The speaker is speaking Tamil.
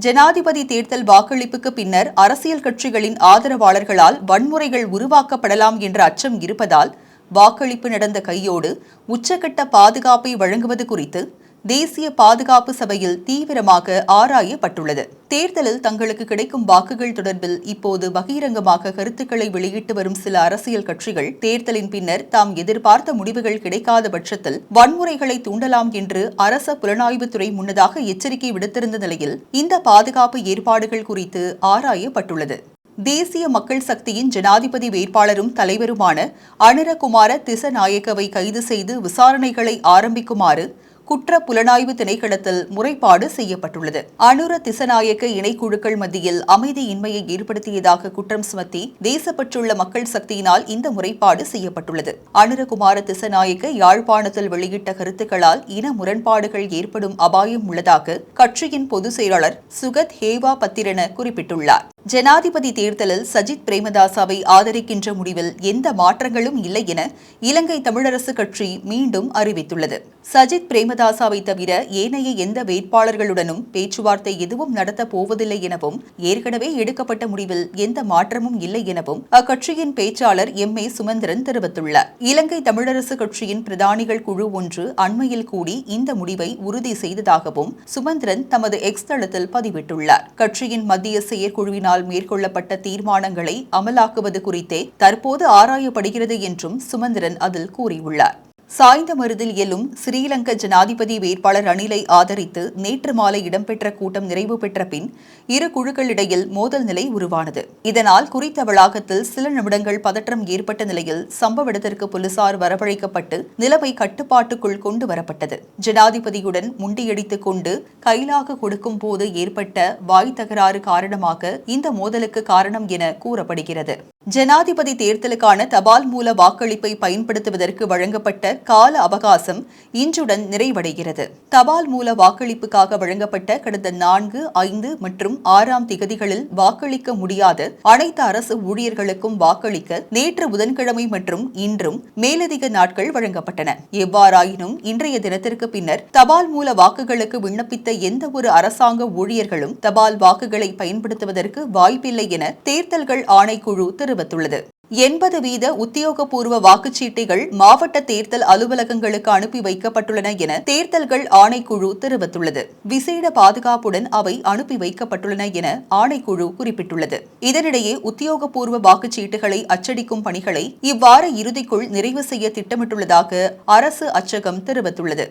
ஜனாதிபதி தேர்தல் வாக்களிப்புக்கு பின்னர் அரசியல் கட்சிகளின் ஆதரவாளர்களால் வன்முறைகள் உருவாக்கப்படலாம் என்ற அச்சம் இருப்பதால் வாக்களிப்பு நடந்த கையோடு உச்சகட்ட பாதுகாப்பை வழங்குவது குறித்து தேசிய பாதுகாப்பு சபையில் தீவிரமாக ஆராயப்பட்டுள்ளது. தேர்தலில் தங்களுக்கு கிடைக்கும் வாக்குகள் தொடர்பில் இப்போது பகிரங்கமாக கருத்துக்களை வெளியிட்டு வரும் சில அரசியல் கட்சிகள் தேர்தலின் பின்னர் தாம் எதிர்பார்த்த முடிவுகள் கிடைக்காத பட்சத்தில் வன்முறைகளை தூண்டலாம் என்று அரச புலனாய்வுத்துறை முன்னதாக எச்சரிக்கை விடுத்திருந்த நிலையில் இந்த பாதுகாப்பு ஏற்பாடுகள் குறித்து ஆராயப்பட்டுள்ளது. தேசிய மக்கள் சக்தியின் ஜனாதிபதி வேட்பாளரும் தலைவருமான அனுரகுமார திசநாயக்கவை கைது செய்து விசாரணைகளை ஆரம்பிக்குமாறு குற்ற புலனாய்வு திணைக்களத்தில் முறைப்பாடு செய்யப்பட்டுள்ளது. அனுர திசநாயக்க இணைக்குழுக்கள் மத்தியில் அமைதியின்மையை ஏற்படுத்தியதாக குற்றம் சுமத்தி தேசப்பற்றுள்ள மக்கள் சக்தியினால் இந்த முறைப்பாடு செய்யப்பட்டுள்ளது. அனுரகுமார திசநாயக்க யாழ்ப்பாணத்தில் வெளியிட்ட கருத்துக்களால் இன முரண்பாடுகள் ஏற்படும் அபாயம் உள்ளதாக கட்சியின் பொதுச் செயலாளர் சுகத் ஹேவா பத்திரன குறிப்பிட்டுள்ளார். ஜனாதிபதி தேர்தலில் சஜித் பிரேமதாசவை ஆதரிக்கின்ற முடிவில் எந்த மாற்றங்களும் இல்லை என இலங்கை தமிழரசு கட்சி மீண்டும் அறிவித்துள்ளது. சஜித் பிரேமதாசாவை தவிர ஏனைய எந்த வேட்பாளர்களுடனும் பேச்சுவார்த்தை எதுவும் நடத்தப் போவதில்லை எனவும் ஏற்கனவே எடுக்கப்பட்ட முடிவில் எந்த மாற்றமும் இல்லை எனவும் அக்கட்சியின் பேச்சாளர் எம்.ஏ. சுமந்திரன் தெரிவித்துள்ளார். இலங்கை தமிழரசு கட்சியின் பிரதானிகள் குழு ஒன்று அண்மையில் கூடி இந்த முடிவை உறுதி செய்ததாகவும் சுமந்திரன் தமது எக்ஸ் தளத்தில் பதிவிட்டுள்ளார். கட்சியின் மத்திய செயற்குழுவினால் மேற்கொள்ளப்பட்ட தீர்மானங்களை அமலாக்குவது குறித்தே தற்போது ஆராயப்படுகிறது என்றும் சுமந்திரன் அதில் கூறியுள்ளார். சாய்ந்தமருதில் இயலும் ஸ்ரீலங்கா ஜனாதிபதி வேட்பாளர் ரணிலை ஆதரித்து நேற்று மாலை இடம்பெற்ற கூட்டம் நிறைவு பெற்ற பின் இரு குழுக்களிடையில் மோதல் நிலை உருவானது. இதனால் குறித்த வளாகத்தில் சில நிமிடங்கள் பதற்றம் ஏற்பட்ட நிலையில் சம்பவ இடத்திற்கு போலீசார் வரவழைக்கப்பட்டு நிலைமை கட்டுப்பாட்டுக்குள் கொண்டு வரப்பட்டது. ஜனாதிபதியுடன் முண்டியடித்துக் கொண்டு கைலாக கொடுக்கும் போது ஏற்பட்ட வாய் தகராறு காரணமாக இந்த மோதலுக்கு காரணம் என கூறப்படுகிறது. ஜனாதிபதி தேர்தலுக்கான தபால் மூல வாக்களிப்பை பயன்படுத்துவதற்கு வழங்கப்பட்ட கால அவகாசம் இன்றுடன் நிறைவடைகிறது. தபால் மூல வாக்களிப்புக்காக வழங்கப்பட்ட கடந்த 4, 5 மற்றும் 6ஆம் திகதிகளில் வாக்களிக்க முடியாத அனைத்து அரசு ஊழியர்களுக்கும் வாக்களிக்க நேற்று புதன்கிழமை மற்றும் இன்றும் மேலதிக நாட்கள் வழங்கப்பட்டன. எவ்வாறாயினும் இன்றைய தினத்திற்கு பின்னர் தபால் மூல வாக்குகளுக்கு விண்ணப்பித்த எந்த ஒரு அரசாங்க ஊழியர்களும் தபால் வாக்குகளை பயன்படுத்துவதற்கு வாய்ப்பில்லை என தேர்தல்கள் ஆணைக்குழு தெரிவித்துள்ளது. 80% உத்தியோகபூர்வ வாக்குச்சீட்டுகள் மாவட்ட தேர்தல் அலுவலகங்களுக்கு அனுப்பி வைக்கப்பட்டுள்ளன என தேர்தல்கள் ஆணைக்குழு தெரிவித்துள்ளது. விசேட பாதுகாப்புடன் அவை அனுப்பி வைக்கப்பட்டுள்ளன என ஆணைக்குழு குறிப்பிட்டுள்ளது. இதனிடையே உத்தியோகபூர்வ வாக்குச்சீட்டுகளை அச்சடிக்கும் பணிகளை இவ்வார இறுதிக்குள் நிறைவு செய்ய திட்டமிட்டுள்ளதாக அரசு அச்சகம் தெரிவித்துள்ளது.